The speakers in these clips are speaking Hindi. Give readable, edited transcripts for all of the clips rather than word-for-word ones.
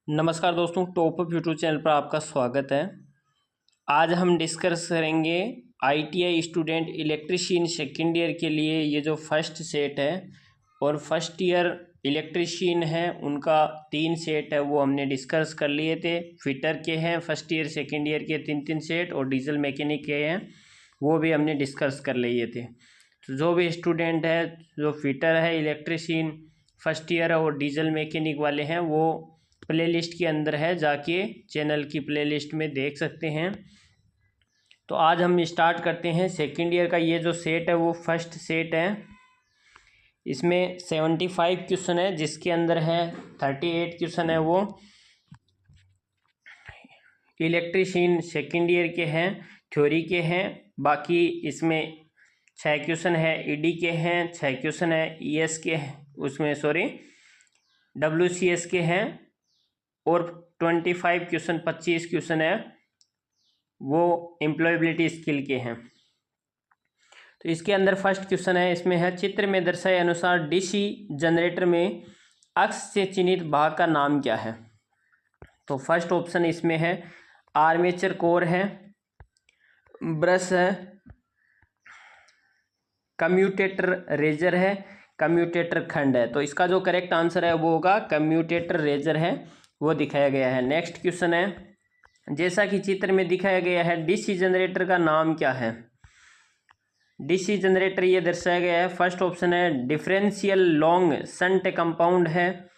नमस्कार दोस्तों, टॉप अप यूट्यूब चैनल पर आपका स्वागत है। आज हम डिस्कस करेंगे ITI student electrician second year के लिए ये जो फर्स्ट सेट है और फर्स्ट ईयर इलेक्ट्रीशियन है उनका 3 सेट है वो हमने डिस्कस कर लिए थे। फिटर के हैं फर्स्ट ईयर सेकेंड ईयर के 3 सेट और डीजल मैकेनिक के हैं वो भी हमने डिस्कस कर लिए थे। तो जो भी स्टूडेंट है जो फिटर है इलेक्ट्रीशियन फर्स्ट ईयर और डीजल मैकेनिक वाले हैं वो प्लेलिस्ट के अंदर है, जाके चैनल की प्लेलिस्ट में देख सकते हैं। तो आज हम स्टार्ट करते हैं सेकेंड ईयर का। ये जो सेट है वो फर्स्ट सेट है। इसमें 75 क्वेश्चन है जिसके अंदर है 38 क्वेश्चन है वो इलेक्ट्रीशियन सेकेंड ईयर के हैं, थ्योरी के हैं। बाकी इसमें 6 क्वेश्चन है ईडी के हैं, 6 क्वेश्चन है ईएस के डब्ल्यूसीएस के हैं और 25 क्वेश्चन 25 क्वेश्चन है वो एम्प्लॉयबिलिटी स्किल के हैं। तो इसके अंदर फर्स्ट क्वेश्चन है, इसमें है चित्र में दर्शाए अनुसार डीसी जनरेटर में अक्ष से चिन्हित भाग का नाम क्या है। तो फर्स्ट ऑप्शन इसमें है आर्मेचर कोर है, ब्रश है, कम्यूटेटर रेजर है, कम्यूटेटर खंड है। तो इसका जो करेक्ट आंसर है वो होगा कम्यूटेटर रेजर है, वो दिखाया गया है। नेक्स्ट क्वेश्चन है, जैसा कि चित्र में दिखाया गया है डीसी जनरेटर का नाम क्या है। डीसी जनरेटर ये दर्शाया गया है। फर्स्ट ऑप्शन है डिफरेंशियल लॉन्ग संट कंपाउंड है,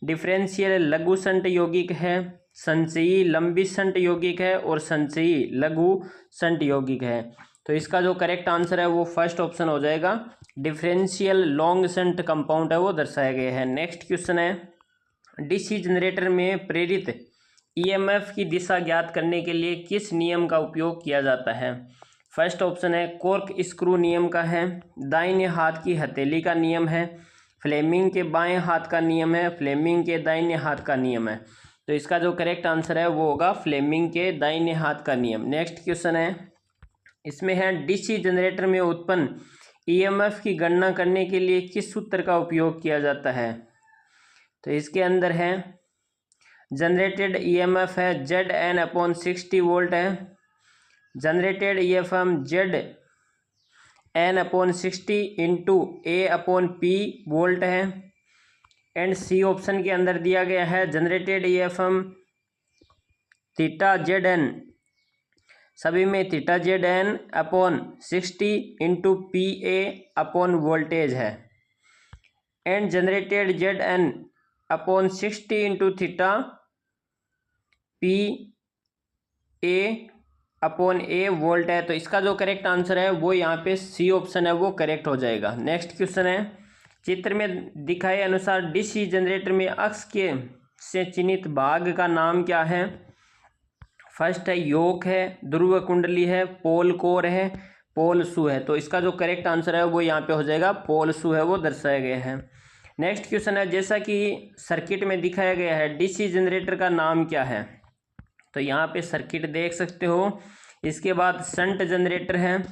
डिफरेंशियल लघु संट यौगिक है, संचयी लंबी संट यौगिक है और संचयी लघु संट यौगिक है। तो इसका जो करेक्ट आंसर है वो फर्स्ट ऑप्शन हो जाएगा, डिफरेंशियल लॉन्ग संट कंपाउंड है वो दर्शाया गया है। नेक्स्ट क्वेश्चन है, डीसी जनरेटर में प्रेरित ईएमएफ की दिशा ज्ञात करने के लिए किस नियम का उपयोग किया जाता है। फर्स्ट ऑप्शन है कॉर्क स्क्रू नियम का है, दाहिने हाथ की हथेली का नियम है, फ्लेमिंग के बाएं हाथ का नियम है, फ्लेमिंग के दाहिने हाथ का नियम है। तो इसका जो करेक्ट आंसर है वो होगा फ्लेमिंग के दाहिने हाथ का नियम। नेक्स्ट क्वेश्चन है, इसमें है डीसी जनरेटर में उत्पन्न ईएमएफ की गणना करने के लिए किस सूत्र का उपयोग किया जाता है। तो इसके अंदर है जनरेटेड ईएमएफ है ZN/60 वोल्ट है, जनरेटेड ईएफएम ZN/60 इंटू A/P वोल्ट है। एंड सी ऑप्शन के अंदर दिया गया है जनरेटेड ईएफएम थीटा ZN, सभी में theta ZN/60 into PA/ voltage है। And generated ZN/60 into theta PA/A volt है। तो इसका जो करेक्ट आंसर है वो यहाँ पे सी ऑप्शन है वो करेक्ट हो जाएगा। नेक्स्ट क्वेश्चन है, चित्र में दिखाए अनुसार डीसी जनरेटर में अक्ष के से चिन्हित भाग का नाम क्या है। फर्स्ट है योक है, ध्रुव कुंडली है, पोल कोर है, पोल शू है। तो इसका जो करेक्ट आंसर है वो यहाँ पे हो जाएगा पोल शू है वो दर्शाया गया है। नेक्स्ट क्वेश्चन है, जैसा कि सर्किट में दिखाया गया है डीसी जनरेटर का नाम क्या है। तो यहाँ पे सर्किट देख सकते हो। इसके बाद शंट जनरेटर है,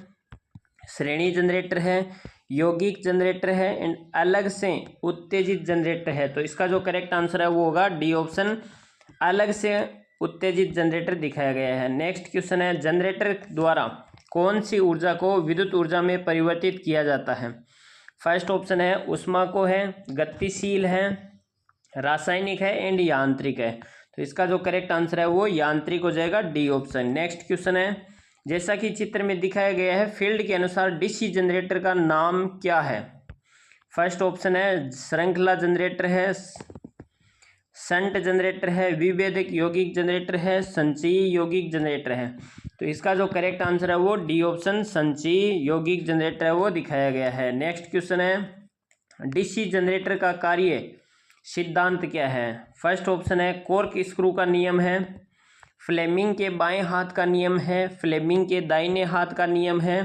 श्रेणी जनरेटर है, यौगिक जनरेटर है एंड अलग से उत्तेजित जनरेटर है। तो इसका जो करेक्ट आंसर है वो होगा डी ऑप्शन, अलग से उत्तेजित जनरेटर दिखाया गया है। नेक्स्ट क्वेश्चन है, जनरेटर द्वारा कौन सी ऊर्जा को विद्युत ऊर्जा में परिवर्तित किया जाता है। फर्स्ट ऑप्शन है ऊष्मा को है, गतिशील है, रासायनिक है एंड यांत्रिक है। तो इसका जो करेक्ट आंसर है वो यांत्रिक हो जाएगा, डी ऑप्शन। नेक्स्ट क्वेश्चन है, जैसा कि चित्र में दिखाया गया है फील्ड के अनुसार डीसी जनरेटर का नाम क्या है। फर्स्ट ऑप्शन है श्रृंखला जनरेटर है, शंट जनरेटर है, विभेदक यौगिक जनरेटर है, संचयी यौगिक जनरेटर है। तो इसका जो करेक्ट आंसर है वो डी ऑप्शन, संचयी यौगिक जनरेटर है वो दिखाया गया है। नेक्स्ट क्वेश्चन है, डीसी जनरेटर का कार्य सिद्धांत क्या है। फर्स्ट ऑप्शन है कॉर्क स्क्रू का नियम है, फ्लेमिंग के बाएं हाथ का नियम है, फ्लेमिंग के दाहिने हाथ का नियम है,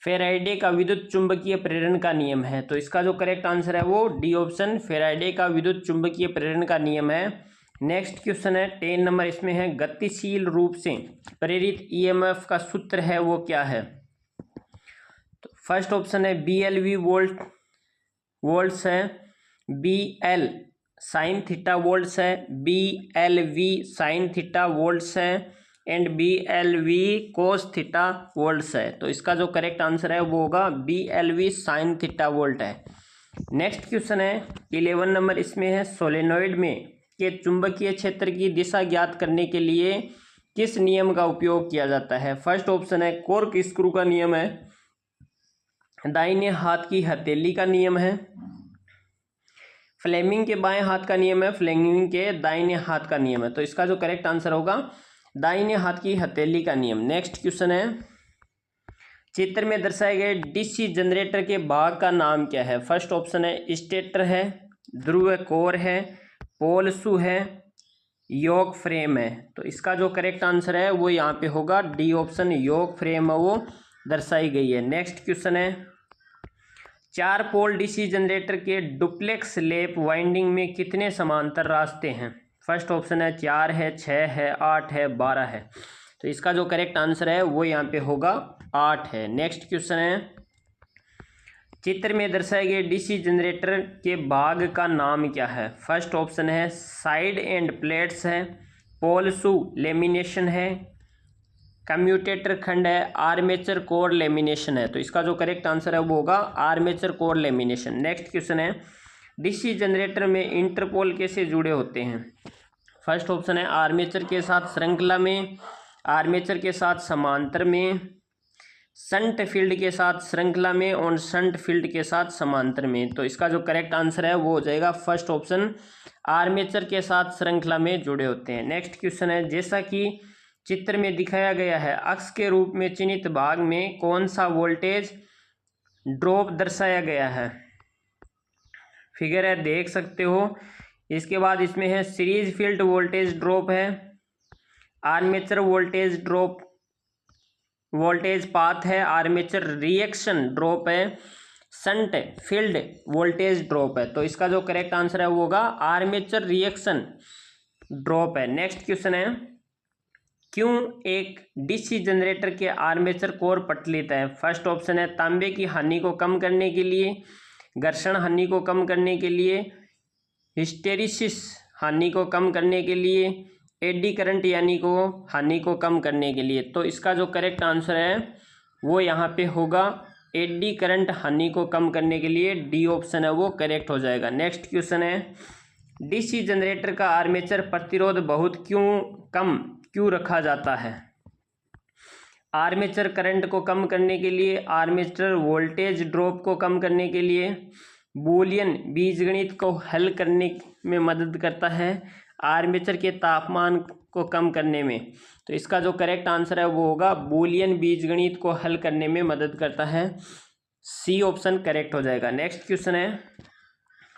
फेराडे का विद्युत चुंबकीय प्रेरण का नियम है। तो इसका जो करेक्ट आंसर है वो डी ऑप्शन, फेराडे का विद्युत चुंबकीय प्रेरण का नियम है। नेक्स्ट क्वेश्चन है 10 नंबर, इसमें है गतिशील रूप से प्रेरित ईएमएफ का सूत्र है वो क्या है। तो फर्स्ट ऑप्शन है BLV वोल्ट्स है, BL साइन थीटा वोल्ट्स है, BLV साइन थीटा वोल्ट्स है and BLV cos theta volts है। तो इसका जो करेक्ट आंसर है वो होगा BLV साइन थीटा वोल्ट है। नेक्स्ट क्वेश्चन है 11 नंबर, इसमें है सोलेनोइड में के चुंबकीय क्षेत्र की दिशा ज्ञात करने के लिए किस नियम का उपयोग किया जाता है। फर्स्ट ऑप्शन है कॉर्क स्क्रू का नियम है, दाहिने हाथ की हथेली का नियम है, फ्लेमिंग के बाएं हाथ का नियम है, फ्लेमिंग के दाहिने हाथ का नियम है। तो इसका जो करेक्ट आंसर होगा दाहिने हाथ की हथेली का नियम। नेक्स्ट क्वेश्चन है चित्र में दर्शाए गए डीसी जनरेटर के भाग का नाम क्या है। फर्स्ट ऑप्शन है स्टेटर है, ध्रुव कोर है, पोल शू है, योक फ्रेम है। तो इसका जो करेक्ट आंसर है वो यहाँ पे होगा डी ऑप्शन, योक फ्रेम है वो दर्शाई गई है। नेक्स्ट क्वेश्चन है 4 पोल डीसी जनरेटर के डुप्लेक्स लैप वाइंडिंग में कितने समांतर रास्ते हैं। फर्स्ट ऑप्शन है 4 है, 6 है, 8 है, 12 है। तो इसका जो करेक्ट आंसर है वो यहाँ पे होगा 8 है। नेक्स्ट क्वेश्चन है चित्र में दर्शाए गए डीसी जनरेटर के भाग का नाम क्या है। फर्स्ट ऑप्शन है साइड एंड प्लेट्स है, पोल शू लेमिनेशन है, कम्यूटेटर खंड है, आर्मेचर कोर लेमिनेशन है। तो इसका जो करेक्ट आंसर है वो होगा armature core lamination. Next question है डीसी जनरेटर में इंटरपोल कैसे जुड़े होते हैं। फर्स्ट ऑप्शन है आर्मेचर के साथ श्रृंखला में, आर्मेचर के साथ समांतर में, शंट फील्ड के साथ श्रृंखला में और शंट फील्ड के साथ समांतर में। तो इसका जो करेक्ट आंसर है वो हो जाएगा फर्स्ट ऑप्शन, आर्मेचर के साथ श्रृंखला में जुड़े होते हैं। नेक्स्ट क्वेश्चन है जैसा कि चित्र में दिखाया गया है अक्ष के रूप में चिन्हित भाग में कौन सा वोल्टेज ड्रॉप दर्शाया गया है। फिगर है देख सकते हो। इसके बाद इसमें है सीरीज फील्ड वोल्टेज ड्रॉप है, armature voltage drop voltage path है, आर्मेचर रिएक्शन ड्रॉप है, शंट फील्ड वोल्टेज ड्रॉप है। तो इसका जो करेक्ट आंसर है वो होगा आर्मेचर रिएक्शन ड्रॉप है। नेक्स्ट क्वेश्चन है क्यों एक डीसी जनरेटर के आर्मेचर कोर पटलित है। फर्स्ट ऑप्शन है तांबे की हानि को कम करने के लिए, घर्षण हानि को कम करने के लिए, हिस्टेरिसिस हानि को कम करने के लिए, एडी करंट यानी को हानि को कम करने के लिए। तो इसका जो करेक्ट आंसर है वो यहाँ पे होगा एडी करंट हानि को कम करने के लिए, डी ऑप्शन है वो करेक्ट हो जाएगा। नेक्स्ट क्वेश्चन है डीसी जनरेटर का आर्मेचर प्रतिरोध बहुत कम क्यों रखा जाता है। आर्मेचर करंट को कम करने के लिए, आर्मेचर वोल्टेज ड्रॉप को कम करने के लिए, बूलियन बीजगणित को हल करने में मदद करता है, आर्मेचर के तापमान को कम करने में। तो इसका जो करेक्ट आंसर है वो होगा बूलियन बीजगणित को हल करने में मदद करता है, सी ऑप्शन करेक्ट हो जाएगा। नेक्स्ट क्वेश्चन है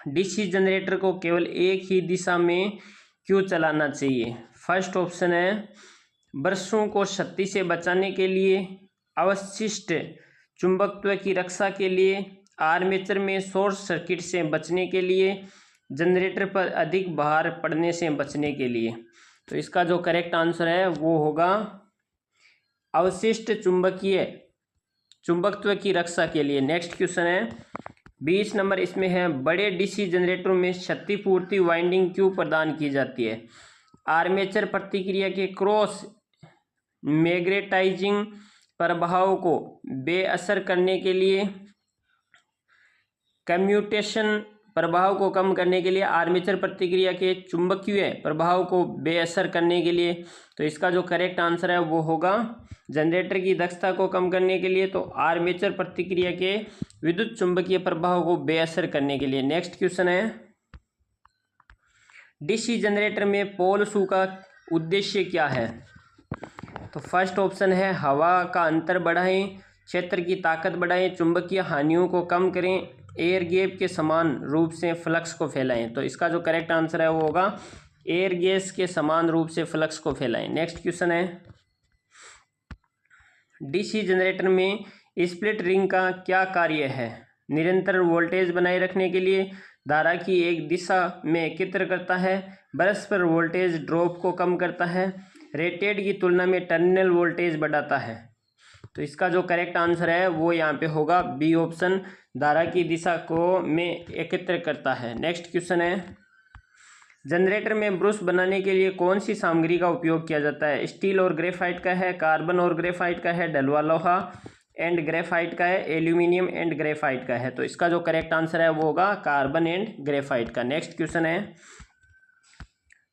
डीसी जनरेटर को केवल एक ही दिशा में क्यों चलाना चाहिए। फर्स्ट ऑप्शन है ब्रशों को क्षति से बचाने के लिए, अवशिष्ट चुंबकत्व की रक्षा के लिए, आर्मेचर में शॉर्ट सर्किट से बचने के लिए, जनरेटर पर अधिक भार पड़ने से बचने के लिए। तो इसका जो करेक्ट आंसर है वो होगा अवशिष्ट चुंबकत्व की रक्षा के लिए। नेक्स्ट क्वेश्चन है 20 नंबर, इसमें है बड़े डीसी जनरेटरों में क्षतिपूर्ति वाइंडिंग क्यों प्रदान की जाती है। आर्मेचर प्रतिक्रिया के क्रॉस मैग्नेटाइजिंग प्रभाव को बेअसर करने के लिए, कम्यूटेशन प्रभाव को कम करने के लिए, आर्मेचर प्रतिक्रिया के चुंबकीय प्रभाव को बेअसर करने के लिए। तो इसका जो करेक्ट आंसर है वो होगा जनरेटर की दक्षता को कम करने के लिए, तो आर्मेचर प्रतिक्रिया के विद्युत चुंबकीय प्रभाव को बेअसर करने के लिए। नेक्स्ट क्वेश्चन है डीसी जनरेटर में पोल शू का उद्देश्य क्या है। तो फर्स्ट ऑप्शन है हवा का अंतर बढ़ाएं, क्षेत्र की ताकत बढ़ाएं, चुंबकीय हानियों को कम करें, एयर गैप के समान रूप से फ्लक्स को फैलाएं। तो इसका जो करेक्ट आंसर है वो होगा एयर गैस के समान रूप से फ्लक्स को फैलाएं। नेक्स्ट क्वेश्चन है डीसी जनरेटर में स्प्लिट रिंग का क्या कार्य है। निरंतर वोल्टेज बनाए रखने के लिए, धारा की एक दिशा में एकत्र करता है, ब्रश पर वोल्टेज ड्रॉप को कम करता है, रेटेड की तुलना में टर्मिनल वोल्टेज बढ़ाता है। तो इसका जो करेक्ट आंसर है वो यहाँ पे होगा बी ऑप्शन, धारा की दिशा को में एकत्र करता है। नेक्स्ट क्वेश्चन है जनरेटर में ब्रश बनाने के लिए कौन सी सामग्री का उपयोग किया जाता है? स्टील और ग्रेफाइट का है, कार्बन और ग्रेफाइट का है, ढलुआ लोहा एंड ग्रेफाइट का है, एल्यूमिनियम एंड ग्रेफाइट का है। तो इसका जो करेक्ट आंसर है वो होगा कार्बन एंड ग्रेफाइट का। नेक्स्ट क्वेश्चन है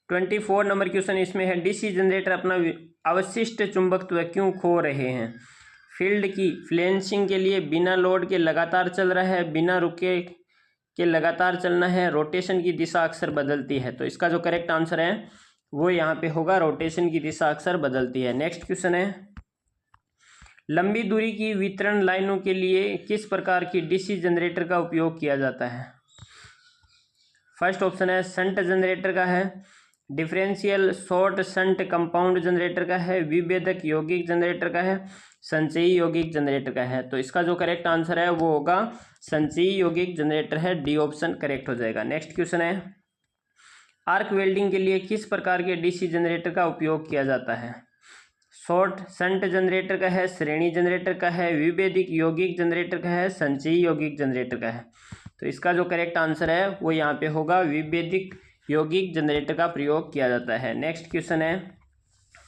24 नंबर क्वेश्चन इसमें है, डीसी जनरेटर अपना अवशिष्ट चुंबकत्व क्यों खो रहे हैं? फील्ड की फ्लैंसिंग के लिए, बिना लोड के लगातार चल रहा है, बिना रुके के लगातार चलना है, रोटेशन की दिशा अक्सर बदलती है। तो इसका जो करेक्ट आंसर है वो यहाँ पे होगा रोटेशन की दिशा अक्सर बदलती है। नेक्स्ट क्वेश्चन है, लंबी दूरी की वितरण लाइनों के लिए किस प्रकार की डीसी जनरेटर का उपयोग किया जाता है? फर्स्ट ऑप्शन है शंट जनरेटर का है, differential short shunt compound generator का है, विभेदक यौगिक जनरेटर का है, संचयी यौगिक जनरेटर का है। तो इसका जो करेक्ट आंसर है वो होगा संचयी यौगिक जनरेटर है, डी ऑप्शन करेक्ट हो जाएगा। नेक्स्ट क्वेश्चन है, आर्क वेल्डिंग के लिए किस प्रकार के डीसी जनरेटर का उपयोग किया जाता है? शॉर्ट शंट जनरेटर का है, श्रेणी जनरेटर का है, विभेदिक यौगिक जनरेटर का है, संचयी यौगिक जनरेटर का है। तो इसका जो करेक्ट आंसर है वो यहाँ पे होगा विभेदिक यौगिक जनरेटर का प्रयोग किया जाता है। नेक्स्ट क्वेश्चन है,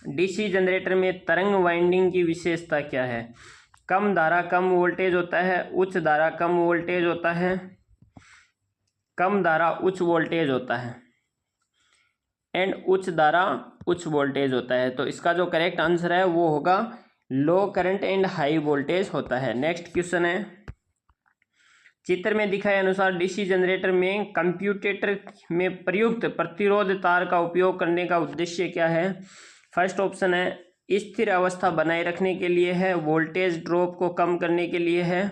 डीसी जनरेटर में तरंग वाइंडिंग की विशेषता क्या है? कम धारा कम वोल्टेज होता है, उच्च धारा कम वोल्टेज होता है, कम धारा उच्च वोल्टेज होता है एंड उच्च धारा उच्च वोल्टेज होता है। तो इसका जो करेक्ट आंसर है वो होगा लो करंट एंड हाई वोल्टेज होता है। नेक्स्ट क्वेश्चन है, चित्र में दिखाए अनुसार डीसी जनरेटर में कंप्यूटेटर में प्रयुक्त प्रतिरोध तार का उपयोग करने का उद्देश्य क्या है? फर्स्ट ऑप्शन है स्थिर अवस्था बनाए रखने के लिए है, वोल्टेज ड्रॉप को कम करने के लिए है,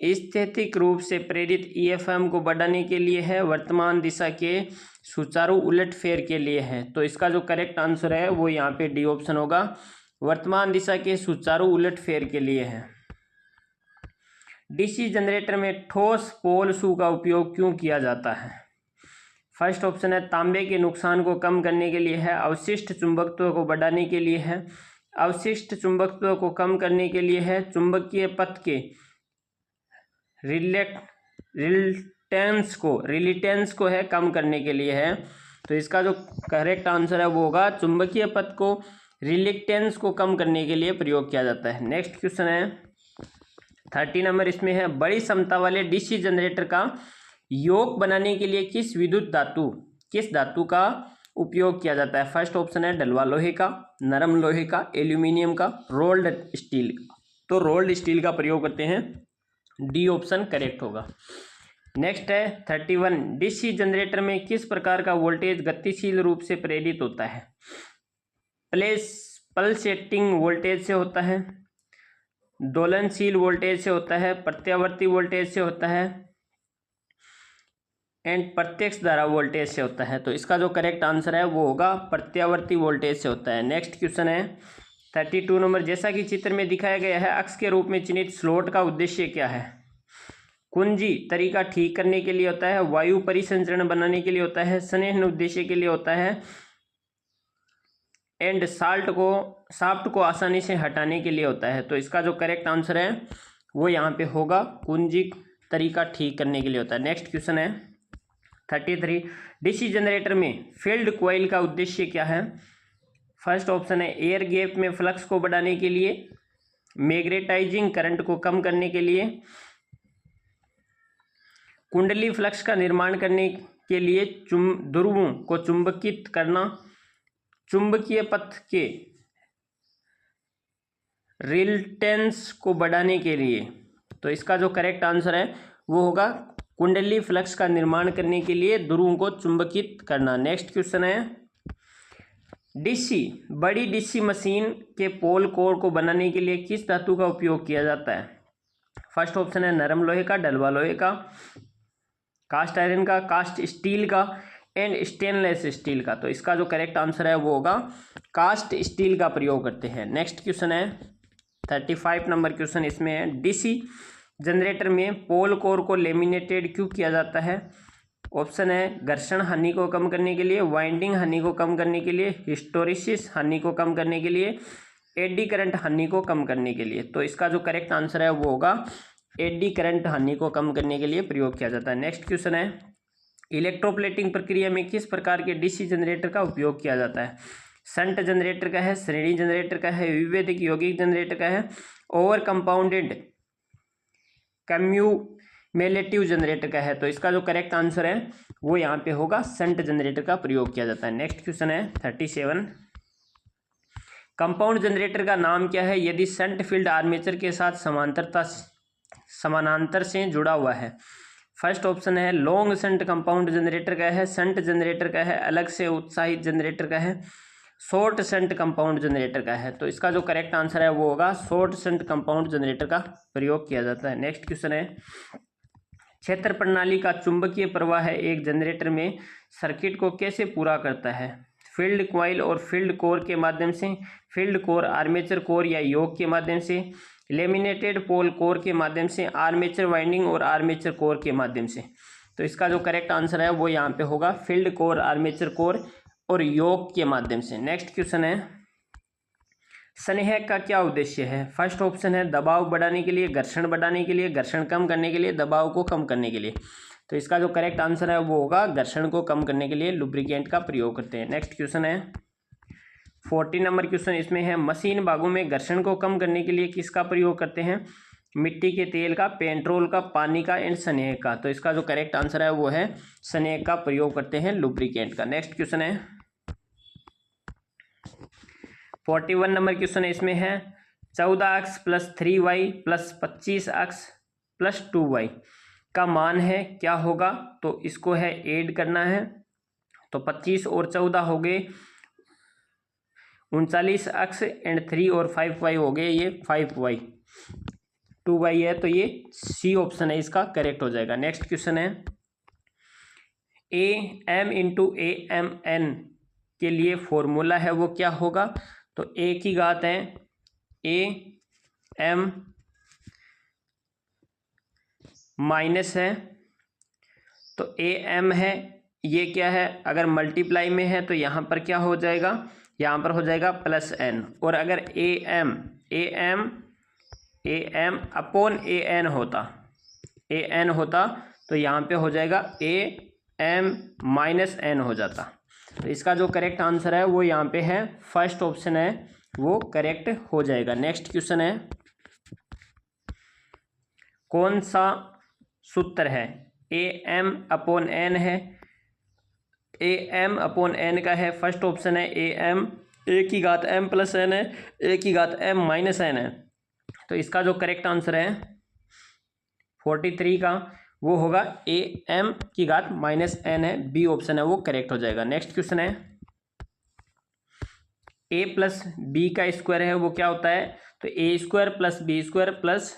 स्थैतिक रूप से प्रेरित ईएफएम को बढ़ाने के लिए है, वर्तमान दिशा के सुचारू उलटफेर के लिए है। तो इसका जो करेक्ट आंसर है वो यहाँ पे डी ऑप्शन होगा, वर्तमान दिशा के सुचारू उलटफेर के लिए है। डीसी जनरेटर में ठोस पोल शू का उपयोग क्यों किया जाता है? फर्स्ट ऑप्शन है तांबे के नुकसान को कम करने के लिए है, अवशिष्ट चुंबकत्व को बढ़ाने के लिए है, अवशिष्ट चुंबकत्व को कम करने के लिए है, चुंबकीय पथ के रिलेटेंस को है कम करने के लिए है। तो इसका जो करेक्ट आंसर है वो होगा चुंबकीय पथ को रिलेक्टेंस को कम करने के लिए प्रयोग किया जाता है। नेक्स्ट क्वेश्चन है 30 नंबर इसमें है, बड़ी क्षमता वाले डीसी जनरेटर का योग बनाने के लिए किस धातु का उपयोग किया जाता है? फर्स्ट ऑप्शन है ढलुआ लोहे का, नरम लोहे का, एल्यूमिनियम का, रोल्ड स्टील का। तो रोल्ड स्टील का प्रयोग करते हैं, डी ऑप्शन करेक्ट होगा। नेक्स्ट है 31, डीसी जनरेटर में किस प्रकार का वोल्टेज गतिशील रूप से प्रेरित होता है? पल्सेटिंग वोल्टेज से होता है, दोलनशील वोल्टेज से होता है, प्रत्यावर्ती वोल्टेज से होता है एंड प्रत्यक्ष धारा वोल्टेज से होता है। तो इसका जो करेक्ट आंसर है वो होगा प्रत्यावर्ती वोल्टेज से होता है। नेक्स्ट क्वेश्चन है 32 नंबर, जैसा कि चित्र में दिखाया गया है अक्ष के रूप में चिन्हित स्लॉट का उद्देश्य क्या है? कुंजी तरीका ठीक करने के लिए होता है, वायु परिसंचरण बनाने के लिए होता है, संवहन उद्देश्य के लिए होता है एंड शाफ्ट को आसानी से हटाने के लिए होता है। तो इसका जो करेक्ट आंसर है वो यहाँ पे होगा कुंजी तरीका ठीक करने के लिए होता है। नेक्स्ट क्वेश्चन है 33, डीसी जनरेटर में फील्ड कॉइल का उद्देश्य क्या है? फर्स्ट ऑप्शन है एयर गैप में फ्लक्स को बढ़ाने के लिए, मैग्नेटाइजिंग करंट को कम करने के लिए, कुंडली फ्लक्स का निर्माण करने के लिए, ध्रुवों को चुंबकित करना, चुंबकीय पथ के रिलटेंस को बढ़ाने के लिए। तो इसका जो करेक्ट आंसर है वो होगा कुंडली फ्लक्स का निर्माण करने के लिए ध्रुवों को चुंबकित करना। नेक्स्ट क्वेश्चन है बड़ी डीसी मशीन के पोल कोर को बनाने के लिए किस धातु का उपयोग किया जाता है? फर्स्ट ऑप्शन है नरम लोहे का, ढलुआ लोहे का, कास्ट आयरन का, कास्ट स्टील का एंड स्टेनलेस स्टील का। तो इसका जो करेक्ट आंसर है वो होगा कास्ट स्टील का प्रयोग करते हैं। नेक्स्ट क्वेश्चन है 35 नंबर क्वेश्चन इसमें है, डीसी जनरेटर में पोल कोर को लेमिनेटेड क्यों किया जाता है? ऑप्शन है घर्षण हानि को कम करने के लिए, वाइंडिंग हानि को कम करने के लिए, हिस्टोरिसिस हानि को कम करने के लिए, एडी करंट हानि को कम करने के लिए। तो इसका जो करेक्ट आंसर है वो होगा एडी करंट हानि को कम करने के लिए प्रयोग किया जाता है। नेक्स्ट क्वेश्चन है इलेक्ट्रोप्लेटिंग प्रक्रिया में किस प्रकार के डीसी जनरेटर का उपयोग किया जाता है? शंट जनरेटर का है, श्रेणी जनरेटर का है, विभेदक यौगिक जनरेटर का है, ओवर कंपाउंडेड कम्यूमेलेटिव जनरेटर का है। तो इसका जो करेक्ट आंसर है वो यहाँ पे होगा शंट जनरेटर का प्रयोग किया जाता है। नेक्स्ट क्वेश्चन है 37। कंपाउंड जनरेटर का नाम क्या है यदि शंट फील्ड आर्मेचर के साथ समानांतर से जुड़ा हुआ है? फर्स्ट ऑप्शन है लॉन्ग शंट कंपाउंड जनरेटर का है, शंट जनरेटर का है, अलग से उत्साहित जनरेटर का है, शॉर्ट शंट कंपाउंड जनरेटर का है। तो इसका जो करेक्ट आंसर है वो होगा शॉर्ट शंट कंपाउंड जनरेटर का प्रयोग किया जाता है। नेक्स्ट क्वेश्चन है क्षेत्र प्रणाली का चुंबकीय प्रवाह है एक जनरेटर में सर्किट को कैसे पूरा करता है? फील्ड कॉइल और फील्ड कोर के माध्यम से, फील्ड कोर आर्मेचर कोर या योक के माध्यम से, लेमिनेटेड पोल कोर के माध्यम से, आर्मेचर वाइंडिंग और आर्मेचर कोर के माध्यम से। तो इसका जो करेक्ट आंसर है वो यहाँ पे होगा फील्ड कोर, आर्मेचर कोर और योक के माध्यम से। नेक्स्ट क्वेश्चन है संरेखक का क्या उद्देश्य है? फर्स्ट ऑप्शन है दबाव बढ़ाने के लिए, घर्षण बढ़ाने के लिए, घर्षण कम करने के लिए, दबाव को कम करने के लिए। तो इसका जो करेक्ट आंसर है वो होगा घर्षण को कम करने के लिए लुब्रिकेंट का प्रयोग करते हैं। नेक्स्ट क्वेश्चन है 40 नंबर क्वेश्चन, इसमें है मशीन भागों में घर्षण को कम करने के लिए किसका प्रयोग करते हैं? मिट्टी के तेल का, पेट्रोल का, पानी का एंड स्नेह का। तो इसका जो करेक्ट आंसर है वो है स्नेह का प्रयोग करते हैं लुब्रिकेंट का। नेक्स्ट क्वेश्चन है 41 नंबर क्वेश्चन है, इसमें है 14x + 3y + 25x + 2y का मान है क्या होगा? तो इसको है ऐड करना है। तो 25 और 14 हो गए 39x एंड 3 और 5y हो गए ये 5y, 2y है तो ये सी ऑप्शन है इसका करेक्ट हो जाएगा। नेक्स्ट क्वेश्चन है AM × AMN के लिए फॉर्मूला है वो क्या होगा? तो A की घात है AM माइनस है तो AM है, ये क्या है अगर मल्टीप्लाई में है तो यहाँ पर क्या हो जाएगा, यहाँ पर हो जाएगा +n। और अगर AM अपॉन AN होता तो यहाँ पे हो जाएगा AM - n हो जाता। तो इसका जो करेक्ट आंसर है वो यहाँ पे है फर्स्ट ऑप्शन है वो करेक्ट हो जाएगा। नेक्स्ट क्वेश्चन है कौन सा सूत्र है? AM/n है, AM/n का है फर्स्ट ऑप्शन है AM, A की घात m + n है, A की घात m - n है। तो इसका जो करेक्ट आंसर है 43 का वो होगा AM की घात -n है, बी ऑप्शन है वो करेक्ट हो जाएगा। नेक्स्ट क्वेश्चन है A + B का स्क्वायर है वो क्या होता है? तो A² + B² +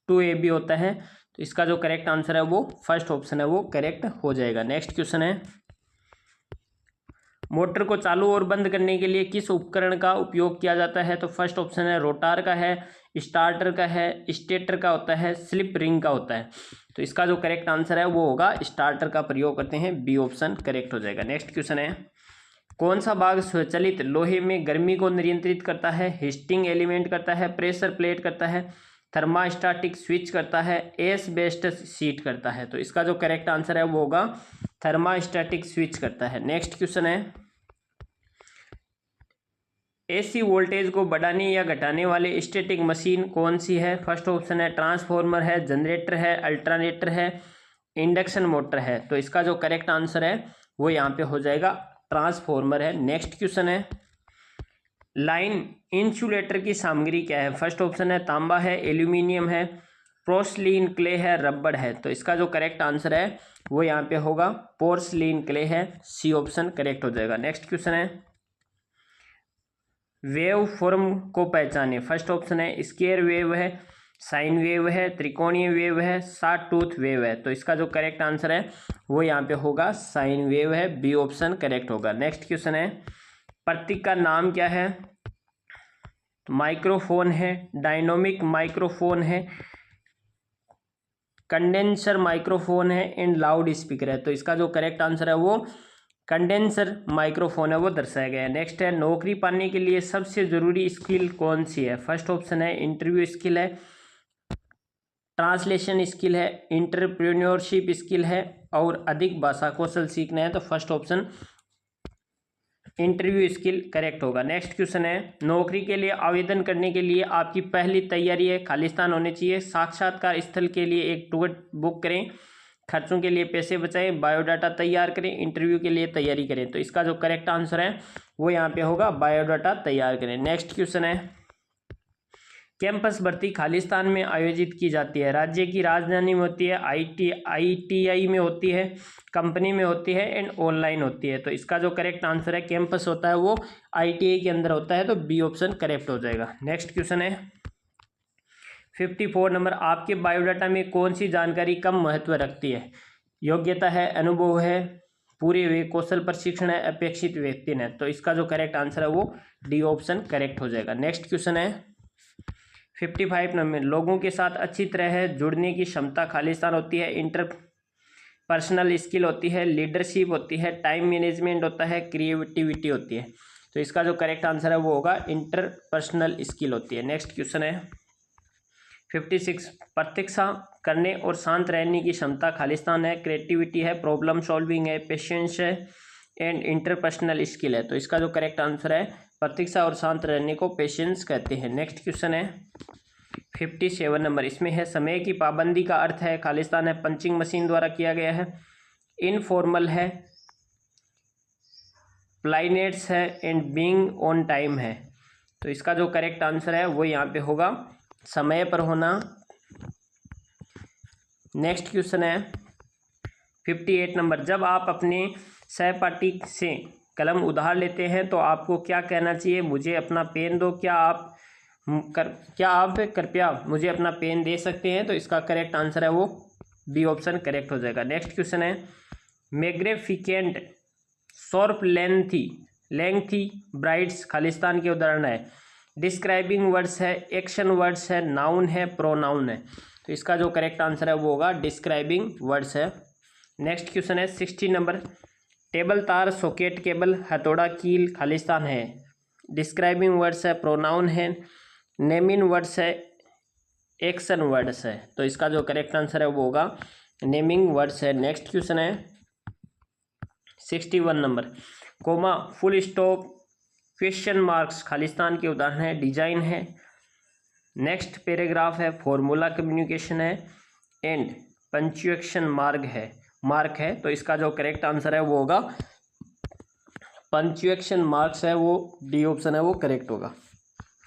2AB होता है। तो इसका जो करेक्ट आंसर है वो फर्स्ट ऑप्शन है वो करेक्ट हो जाएगा। नेक्स्ट क्वेश्चन है मोटर को चालू और बंद करने के लिए किस उपकरण का उपयोग किया जाता है? तो फर्स्ट ऑप्शन है रोटार का है, स्टार्टर का है, स्टेटर का होता है, स्लिप रिंग का होता है। तो इसका जो करेक्ट आंसर है वो होगा स्टार्टर का प्रयोग करते हैं, बी ऑप्शन करेक्ट हो जाएगा। नेक्स्ट क्वेश्चन है कौन सा भाग स्वचालित लोहे में गर्मी को नियंत्रित करता है? हीटिंग एलिमेंट करता है, प्रेशर प्लेट करता है, थर्मास्टेटिक स्विच करता है, एस्बेस्टस शीट करता है। तो इसका जो करेक्ट आंसर है वो होगा थर्मास्टेटिक स्विच करता है। नेक्स्ट क्वेश्चन है AC वोल्टेज को बढ़ाने या घटाने वाले स्टैटिक मशीन कौन सी है? फर्स्ट ऑप्शन है ट्रांसफार्मर है, जनरेटर है, अल्टरनेटर है, इंडक्शन मोटर है। तो इसका जो करेक्ट आंसर है वो यहाँ पे हो जाएगा ट्रांसफार्मर है। नेक्स्ट क्वेश्चन है लाइन इंसुलेटर की सामग्री क्या है? फर्स्ट ऑप्शन है तांबा है, एल्यूमिनियम है, पोर्सलिन क्ले है, रबड़ है। तो इसका जो करेक्ट आंसर है वो यहाँ पे होगा पोर्सलिन क्ले है, सी ऑप्शन करेक्ट हो जाएगा। नेक्स्ट क्वेश्चन है वेव फॉर्म को पहचाने। फर्स्ट ऑप्शन है स्क्वायर वेव है, साइन वेव है, त्रिकोणीय वेव है, शॉर्ट टूथ वेव है। तो इसका जो करेक्ट आंसर है वो यहाँ पे होगा साइन वेव है, बी ऑप्शन करेक्ट होगा। नेक्स्ट क्वेश्चन है प्रतीक का नाम क्या है? माइक्रोफोन है, डायनामिक माइक्रोफोन है, कंडेंसर माइक्रोफोन है एंड लाउड स्पीकर है। तो इसका जो करेक्ट आंसर है वो कंडेंसर माइक्रोफोन है वो दर्शाया गया है। नेक्स्ट है नौकरी पाने के लिए सबसे ज़रूरी स्किल कौन सी है? फर्स्ट ऑप्शन है इंटरव्यू स्किल है, ट्रांसलेशन स्किल है, इंटरप्रेन्योरशिप स्किल है और अधिक भाषा कौशल सीखना है तो first option interview skill correct होगा। नेक्स्ट क्वेश्चन है, नौकरी के लिए आवेदन करने के लिए आपकी पहली तैयारी है खालिस्तान होनी चाहिए। साक्षात्कार स्थल के लिए एक टिकट बुक करें, खर्चों के लिए पैसे बचाएं, बायोडाटा तैयार करें, इंटरव्यू के लिए तैयारी करें। तो इसका जो करेक्ट आंसर है वो यहाँ पे होगा बायोडाटा तैयार करें। नेक्स्ट क्वेश्चन है, कैंपस भर्ती खालिस्तान में आयोजित की जाती है। राज्य की राजधानी में होती है, ITI में होती है, कंपनी में होती है एंड ऑनलाइन होती है। तो इसका जो करेक्ट आंसर है कैंपस होता है वो ITI के अंदर होता है, तो बी ऑप्शन करेक्ट हो जाएगा। नेक्स्ट क्वेश्चन है 54 नंबर, आपके बायोडाटा में कौन सी जानकारी कम महत्व रखती है? योग्यता है, अनुभव है, पूरे हुए कौशल प्रशिक्षण है, अपेक्षित व्यक्ति है। तो इसका जो करेक्ट आंसर है वो डी ऑप्शन करेक्ट हो जाएगा। नेक्स्ट क्वेश्चन है 55 नंबर, लोगों के साथ अच्छी तरह जुड़ने की क्षमता खालिस्तान होती है, इंटरपर्सनल स्किल होती है, लीडरशिप होती है, टाइम मैनेजमेंट होता है, क्रिएटिविटी होती है। तो इसका जो करेक्ट आंसर है वो होगा इंटरपर्सनल स्किल होती है। नेक्स्ट क्वेश्चन है 56, प्रतीक्षा करने और शांत रहने की क्षमता खालिस्तान है, क्रिएटिविटी है, प्रॉब्लम सॉल्विंग है, पेशेंस है एंड इंटरपर्सनल स्किल है। तो इसका जो करेक्ट आंसर है प्रतीक्षा और शांत रहने को पेशेंस कहते हैं। नेक्स्ट क्वेश्चन है 57 नंबर, इसमें है समय की पाबंदी का अर्थ है खालिस्तान है, पंचिंग मशीन द्वारा किया गया है, इनफॉर्मल है, प्लाइनेट्स है एंड बीइंग ऑन टाइम है। तो इसका जो करेक्ट आंसर है वो यहाँ पे होगा समय पर होना। नेक्स्ट क्वेश्चन है 58 नंबर, जब आप अपने सहपाठी से कलम उधार लेते हैं तो आपको क्या कहना चाहिए? मुझे अपना पेन दो, क्या आप कृपया मुझे अपना पेन दे सकते हैं? तो इसका करेक्ट आंसर है वो बी ऑप्शन करेक्ट हो जाएगा। नेक्स्ट क्वेश्चन है magnificent, sharp lengthy brides Khalistan के उदाहरण है, डिस्क्राइबिंग वर्ड्स है, एक्शन वर्ड्स है, नाउन है, प्रोनाउन है। तो इसका जो करेक्ट आंसर है वो होगा डिस्क्राइबिंग वर्ड्स है। नेक्स्ट क्वेश्चन है 60 नंबर, टेबल तार, सॉकेट, केबल, हथौड़ा, कील खालिस्तान है, डिस्क्राइबिंग वर्ड्स है, प्रोनाउन है, नेमिंग वर्ड्स है, एक्शन वर्ड्स है। तो इसका जो करेक्ट आंसर है वो होगा नेमिंग वर्ड्स है। नेक्स्ट क्वेश्चन है 61 number, comma, full stop, question marks खालिस्तान के उदाहरण है, डिजाइन है। नेक्स्ट पैराग्राफ है, फॉर्मूला कम्युनिकेशन है एंड पंक्चुएशन मार्क है। तो इसका जो करेक्ट आंसर है वो होगा पंक्चुएशन मार्क्स है, वो डी ऑप्शन है वो करेक्ट होगा।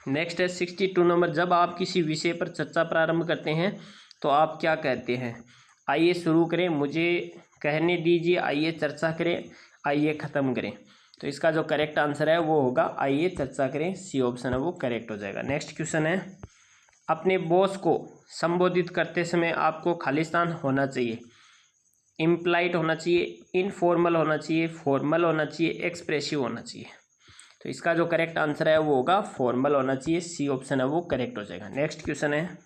नेक्स्ट है 62 नंबर, जब आप किसी विषय पर चर्चा प्रारंभ करते हैं तो आप क्या कहते हैं? आइए शुरू करें, मुझे कहने दीजिए, आइए चर्चा करें, आइए ख़त्म करें। तो इसका जो करेक्ट आंसर है वो होगा आइए चर्चा करें, सी ऑप्शन है वो करेक्ट हो जाएगा। नेक्स्ट क्वेश्चन है, अपने बॉस को संबोधित करते समय आपको खालिस्तान होना चाहिए, इम्प्लाइड होना चाहिए, इनफॉर्मल होना चाहिए, फॉर्मल होना चाहिए, एक्सप्रेसिव होना चाहिए। तो इसका जो करेक्ट आंसर है वो होगा फॉर्मल होना चाहिए, सी ऑप्शन है वो करेक्ट हो जाएगा। नेक्स्ट क्वेश्चन है,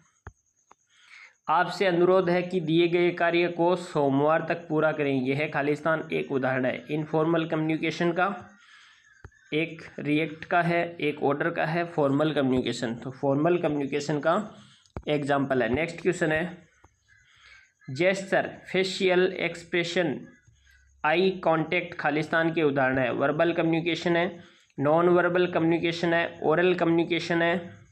आपसे अनुरोध है कि दिए गए कार्य को सोमवार तक पूरा करें। यह है खालिस्तान एक उदाहरण है इनफॉर्मल कम्युनिकेशन का, एक रिएक्ट का है, एक ऑर्डर का है, फॉर्मल कम्युनिकेशन। तो फॉर्मल कम्युनिकेशन का एग्जाम्पल है। नेक्स्ट क्वेश्चन है, gesture, facial expression, eye contact Khalistan के उदाहरण है, वर्बल कम्युनिकेशन है, नॉन वर्बल कम्युनिकेशन है, ओरल कम्युनिकेशन है,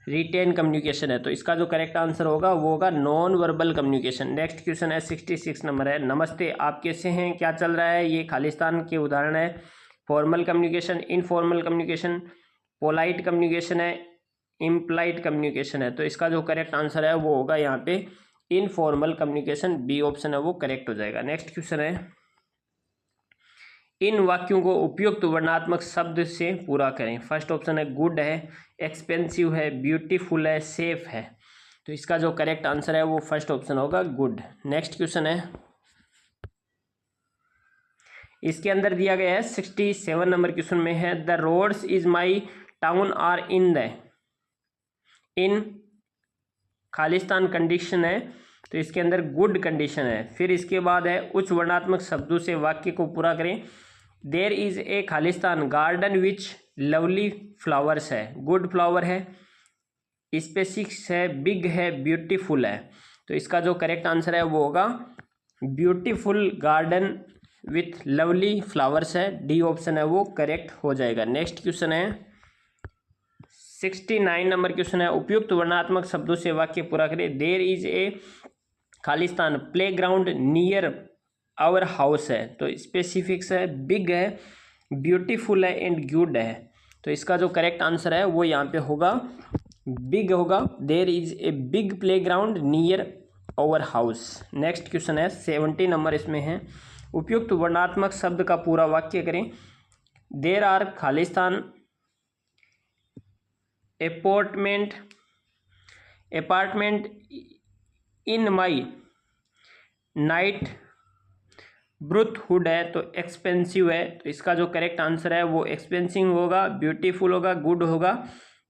रिटेन कम्युनिकेशन है। तो इसका जो करेक्ट आंसर होगा वो होगा non verbal communication. Next question है 66 नंबर है, नमस्ते, आप कैसे हैं, क्या चल रहा है? ये खालिस्तान के उदाहरण है, formal communication, informal communication, polite communication है, इम्प्लाइड कम्युनिकेशन है। तो इसका जो करेक्ट आंसर है वो होगा यहाँ पे इनफॉर्मल कम्युनिकेशन, बी ऑप्शन है वो करेक्ट हो जाएगा। नेक्स्ट क्वेश्चन है, इन वाक्यों को उपयुक्त वर्णात्मक शब्द से पूरा करें। फर्स्ट ऑप्शन है गुड है, एक्सपेंसिव है, ब्यूटीफुल है, सेफ है। तो इसका जो करेक्ट आंसर है वो फर्स्ट ऑप्शन होगा गुड। नेक्स्ट क्वेश्चन है, इसके अंदर दिया गया है 67 नंबर क्वेश्चन में है, the roads is my town are in खालिस्तान कंडीशन है। तो इसके अंदर गुड कंडीशन है। फिर इसके बाद है उच्च वर्णात्मक शब्दों से वाक्य को पूरा करें। देयर इज ए खालिस्तान गार्डन विच लवली फ्लावर्स है, गुड फ्लावर है, स्पेसिफिक है, बिग है, ब्यूटीफुल है। तो इसका जो करेक्ट आंसर है वो होगा beautiful garden with lovely flowers है, डी ऑप्शन है वो करेक्ट हो जाएगा। नेक्स्ट क्वेश्चन है 69 नंबर क्वेश्चन है, उपयुक्त वर्णात्मक शब्दों से वाक्य पूरा करें। देयर इज ए खालिस्तान playground near our house है, तो स्पेसिफिक्स है, बिग है, ब्यूटीफुल है एंड गुड है। तो इसका जो करेक्ट आंसर है वो यहाँ पे होगा बिग होगा। There is a big playground near our house. Next question है 70 नंबर इसमें है, उपयुक्त वर्णात्मक शब्द का पूरा वाक्य करें। There are Khalistan apartment in my night brotherhood है, तो एक्सपेंसिव है। तो इसका जो करेक्ट आंसर है वो एक्सपेंसिव होगा, ब्यूटीफुल होगा, गुड होगा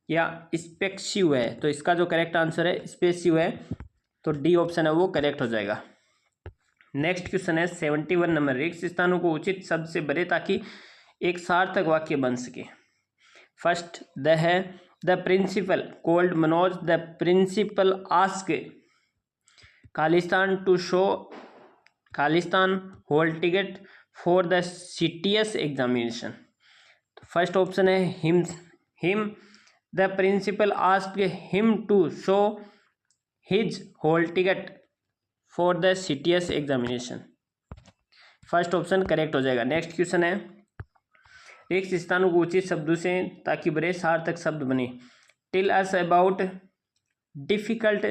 या स्पेक्सिव है। तो इसका जो करेक्ट आंसर है स्पेसिव है, तो डी ऑप्शन है वो करेक्ट हो जाएगा। नेक्स्ट क्वेश्चन है 71 नंबर, रिक्त स्थानों को उचित शब्द से भरे ताकि एक सार्थक वाक्य बन सके। First the principal called Manoj, the principal ask Khalistan to show Khalistan hall ticket for the CTS examination. First option है him the principal ask him to show his hall ticket for the CTS examination. First option correct हो जाएगा। नेक्स्ट क्वेश्चन है रिक्त स्थानों को उचित शब्दों से ताकि बड़े सार्थक शब्द बने। Tell us about difficult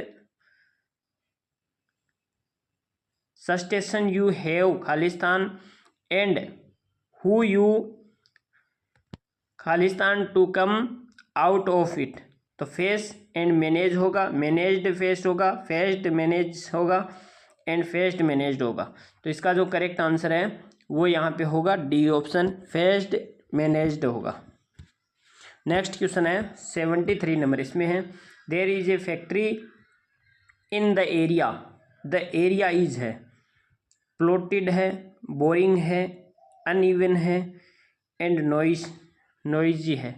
situation you have Khalistan and who you Khalistan to come out of it. तो फेस एंड मैनेज होगा, मैनेज्ड फेस्ड होगा, फेस्ड मैनेज होगा एंड फेस्ड मैनेज्ड होगा। तो इसका जो करेक्ट आंसर है वो यहाँ पे होगा डी ऑप्शन, फेस्ड मैनेज्ड होगा। नेक्स्ट क्वेश्चन है 73 नंबर इसमें है, there is a factory in the area is है, प्लॉटेड है, बोरिंग है, अनइवन है एंड नॉइजी है।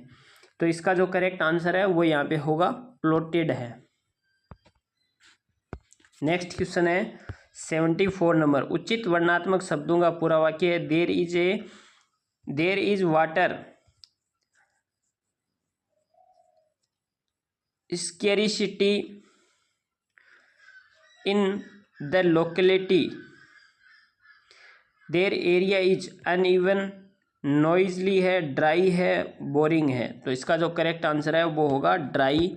तो इसका जो करेक्ट आंसर है वो यहाँ पे होगा प्लॉटेड है। नेक्स्ट क्वेश्चन है 74 नंबर, उचित वर्णात्मक शब्दों का पूरा वाक्य है। There is water scarcity in the locality, their area is uneven, noisily है, ड्राई है, बोरिंग है। तो इसका जो करेक्ट आंसर है वो होगा ड्राई,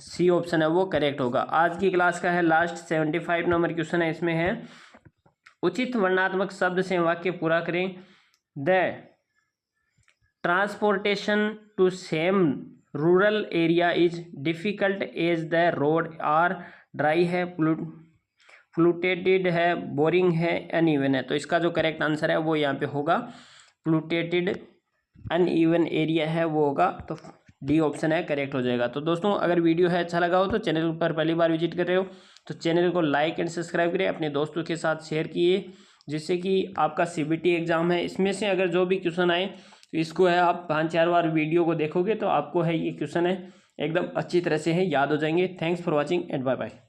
सी ऑप्शन है वो करेक्ट होगा। आज की क्लास का है लास्ट 75 नंबर क्वेश्चन है, इसमें है उचित वर्णात्मक शब्द से वाक्य पूरा करें। The transportation to same rural area is difficult as the road are dry है, प्लूटेटेड है, बोरिंग है, अनइवन है। तो इसका जो करेक्ट आंसर है वो यहाँ पे होगा प्लूटेटेड, अनइवन एरिया है वो होगा, तो डी ऑप्शन है करेक्ट हो जाएगा। तो दोस्तों अगर वीडियो है अच्छा लगा हो तो चैनल पर पहली बार विजिट कर रहे हो तो चैनल को लाइक एंड सब्सक्राइब करें, अपने दोस्तों के साथ शेयर किए, जिससे कि आपका CBT एग्ज़ाम है इसमें से अगर जो भी क्वेश्चन आए तो इसको है आप 5-4 बार वीडियो को देखोगे तो आपको है ये क्वेश्चन है एकदम अच्छी तरह से है याद हो जाएंगे। Thanks for watching and bye bye.